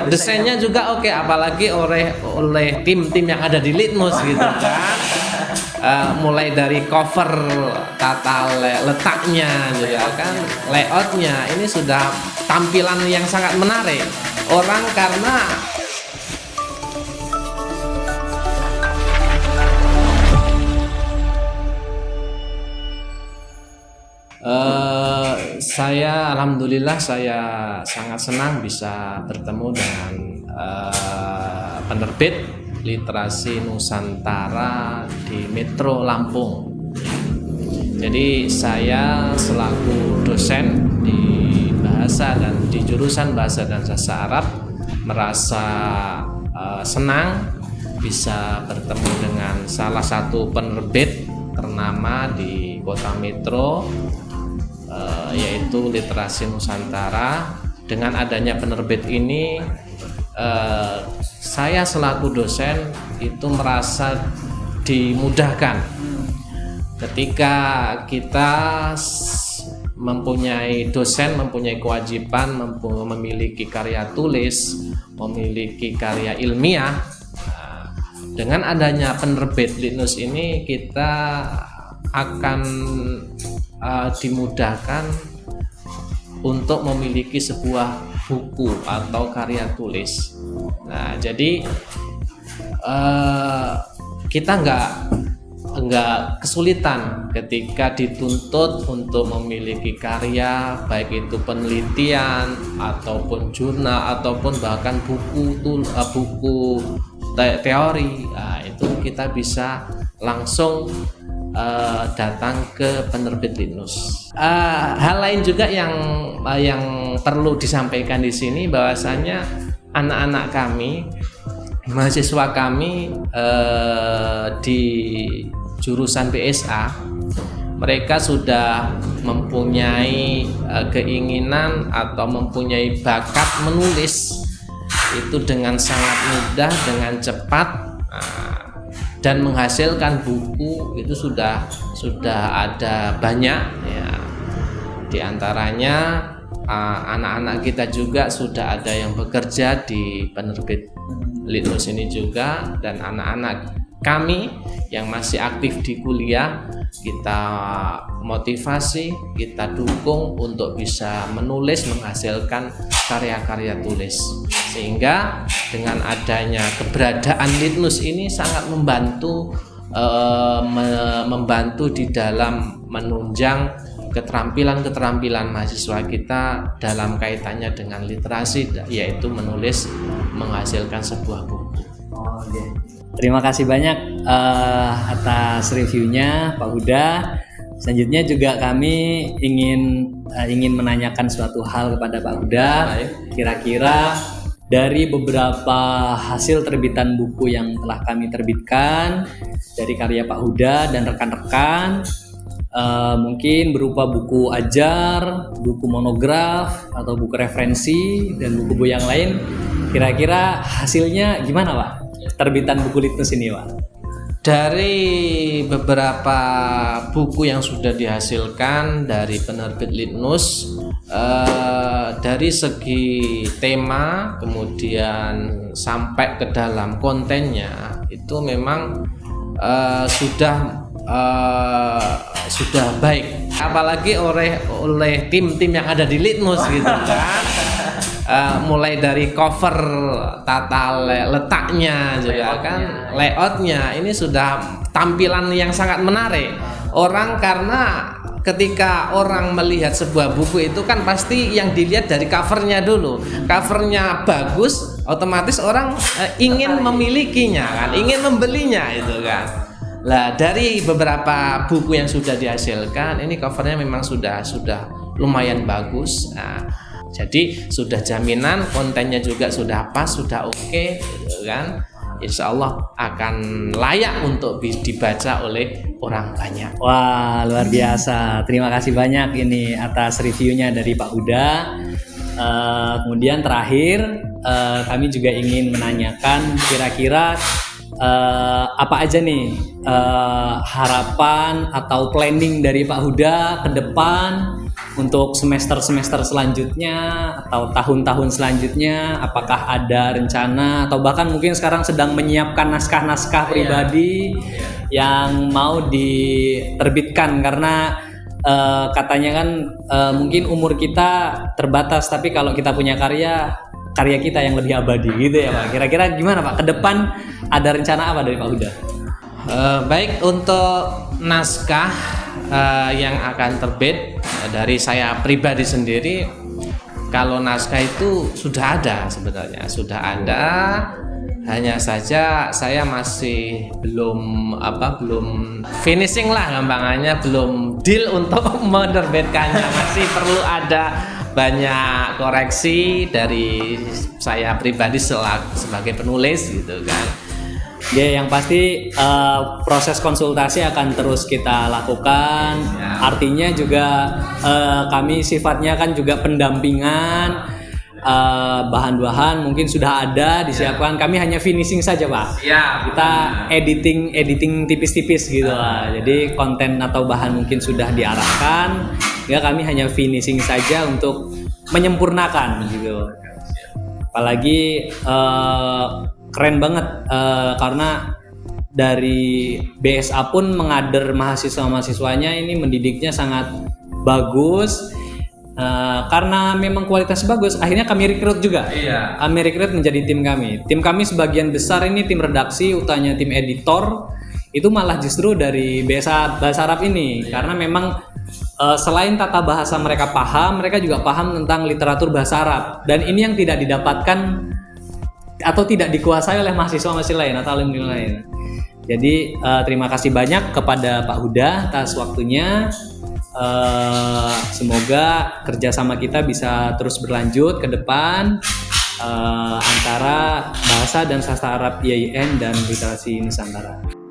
desainnya juga oke, apalagi oleh tim-tim yang ada di Litmus gitu kan. Mulai dari cover, tata letaknya juga kan, layoutnya ini sudah tampilan yang sangat menarik orang karena alhamdulillah saya sangat senang bisa bertemu dengan penerbit Literasi Nusantara di Metro Lampung. Jadi saya selaku dosen di bahasa dan di jurusan bahasa dan sastra Arab merasa senang bisa bertemu dengan salah satu penerbit ternama di kota Metro, yaitu Literasi Nusantara. Dengan adanya penerbit ini, saya selaku dosen itu merasa dimudahkan ketika kita mempunyai dosen mempunyai kewajiban memiliki karya tulis, memiliki karya ilmiah. Dengan adanya penerbit Litmus ini kita akan dimudahkan untuk memiliki sebuah buku atau karya tulis. Nah, jadi kita nggak kesulitan ketika dituntut untuk memiliki karya, baik itu penelitian ataupun jurnal ataupun bahkan buku teori. Nah, itu kita bisa langsung datang ke penerbit Litmus. Hal lain juga yang perlu disampaikan di sini bahwasanya anak-anak kami, mahasiswa kami di jurusan BSA, mereka sudah mempunyai keinginan atau mempunyai bakat menulis itu dengan sangat mudah, dengan cepat. Dan menghasilkan buku itu sudah ada banyak ya. Di antaranya anak-anak kita juga sudah ada yang bekerja di penerbit Litmus ini juga, dan anak-anak kami yang masih aktif di kuliah kita motivasi, kita dukung untuk bisa menulis, menghasilkan karya-karya tulis, sehingga dengan adanya keberadaan Litmus ini sangat membantu di dalam menunjang keterampilan mahasiswa kita dalam kaitannya dengan literasi, yaitu menulis, menghasilkan sebuah buku. Terima kasih banyak atas reviewnya Pak Huda. Selanjutnya juga kami ingin menanyakan suatu hal kepada Pak Huda. Kira-kira dari beberapa hasil terbitan buku yang telah kami terbitkan dari karya Pak Huda dan rekan-rekan, mungkin berupa buku ajar, buku monograf, atau buku referensi, dan buku-buku yang lain, kira-kira hasilnya gimana Pak? Terbitan buku Litmus ini Pak? Dari beberapa buku yang sudah dihasilkan dari penerbit Litmus, dari segi tema kemudian sampai ke dalam kontennya itu memang sudah baik, apalagi oleh tim-tim yang ada di Litmus gitu kan. Mulai dari cover, tata letaknya juga kan, layoutnya ini sudah tampilan yang sangat menarik orang, karena ketika orang melihat sebuah buku itu kan pasti yang dilihat dari covernya dulu. Covernya bagus, otomatis orang ingin memilikinya kan, ingin membelinya itu kan. Lah, dari beberapa buku yang sudah dihasilkan ini covernya memang sudah lumayan bagus. Nah, jadi sudah jaminan kontennya juga sudah pas, sudah oke, gitu kan. Insya Allah akan layak untuk dibaca oleh orang banyak. Wah, luar biasa. Terima kasih banyak ini atas reviewnya dari Pak Huda. Kemudian terakhir kami juga ingin menanyakan kira-kira apa aja nih harapan atau planning dari Pak Huda ke depan untuk semester-semester selanjutnya atau tahun-tahun selanjutnya, apakah ada rencana atau bahkan mungkin sekarang sedang menyiapkan naskah-naskah pribadi yang mau diterbitkan karena katanya kan mungkin umur kita terbatas, tapi kalau kita punya karya kita yang lebih abadi gitu ya Pak. Kira-kira gimana Pak? Ke depan ada rencana apa dari Pak Huda? Baik, untuk naskah yang akan terbit dari saya pribadi sendiri, kalau naskah itu sudah ada sebenarnya, sudah ada. Hanya saja saya masih belum finishing lah gampangannya, belum deal untuk menerbitkannya, masih perlu ada banyak koreksi dari saya pribadi sebagai penulis gitu kan. Ya, yang pasti proses konsultasi akan terus kita lakukan. Artinya juga kami sifatnya kan juga pendampingan. Bahan-bahan mungkin sudah ada disiapkan, kami hanya finishing saja Pak. Kita editing tipis-tipis gitu lah. Jadi konten atau bahan mungkin sudah diarahkan, ya kami hanya finishing saja untuk menyempurnakan gitu. Apalagi keren banget karena dari BSA pun mengader mahasiswa-mahasiswanya ini, mendidiknya sangat bagus. Karena memang kualitasnya bagus, akhirnya kami rekrut juga. Kami rekrut menjadi tim kami. Tim kami sebagian besar ini tim redaksi, utanya tim editor, itu malah justru dari bahasa Arab ini. Karena memang selain tata bahasa mereka paham, mereka juga paham tentang literatur bahasa Arab. Dan ini yang tidak didapatkan atau tidak dikuasai oleh mahasiswa lain atau alumni lain. Jadi terima kasih banyak kepada Pak Huda atas waktunya. Semoga kerjasama kita bisa terus berlanjut ke depan antara bahasa dan sastra Arab IAIN dan literasi Nusantara.